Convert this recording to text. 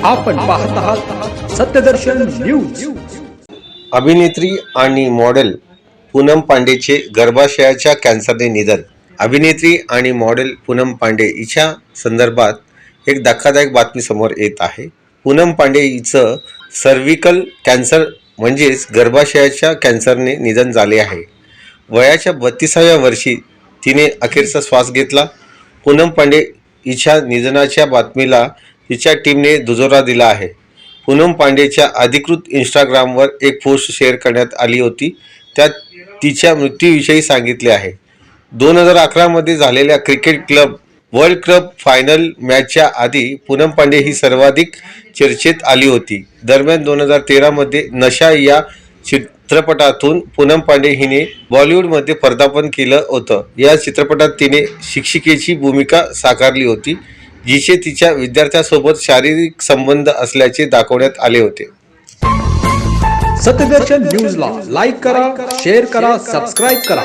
आपण पाहत आहात सत्यदर्शन न्यूज। अभिनेत्री आणि मॉडेल पूनम पांडेचे गर्भाशयाच्या कॅन्सरने निधन। अभिनेत्री आणि मॉडेल पूनम पांडे हिच्या संदर्भात एक धक्कादायक बातमी समोर येत आहे। पूनम पांडे हिचं सर्व्हिकल कॅन्सर म्हणजेच गर्भाशयाच्या कॅन्सरने निधन झाले आहे। वयाच्या 32व्या वर्षी तिने अखेरचा श्वास घेतला। पूनम पांडे हिच्या निधनाच्या बातमीला तिच्या टीमने दुजोरा दिला आहे। पूनम पांडेच्या अधिकृत इंस्टाग्रामवर एक पोस्ट शेअर करण्यात आली होती। त्यात तिच्या मृत्यूविषयी सांगितले आहे। 2011 मध्ये झालेल्या cricket club world cup final मॅचच्या आधी पूनम पांडे ही सर्वाधिक चर्चेत आली होती। दरम्यान 2013 मध्ये नशा या चित्रपटातून पूनम पांडे हिने बॉलिवूडमध्ये पदार्पण केलं होतं। या चित्रपटात तिने शिक्षिकेची भूमिका साकारली होती, जिचे तिच्या विद्यार्थ्यांसोबत शारीरिक संबंध असल्याचे दाखवण्यात आले होते। सत्यदर्शन न्यूजला लाईक करा, शेअर करा, सबस्क्राइब करा।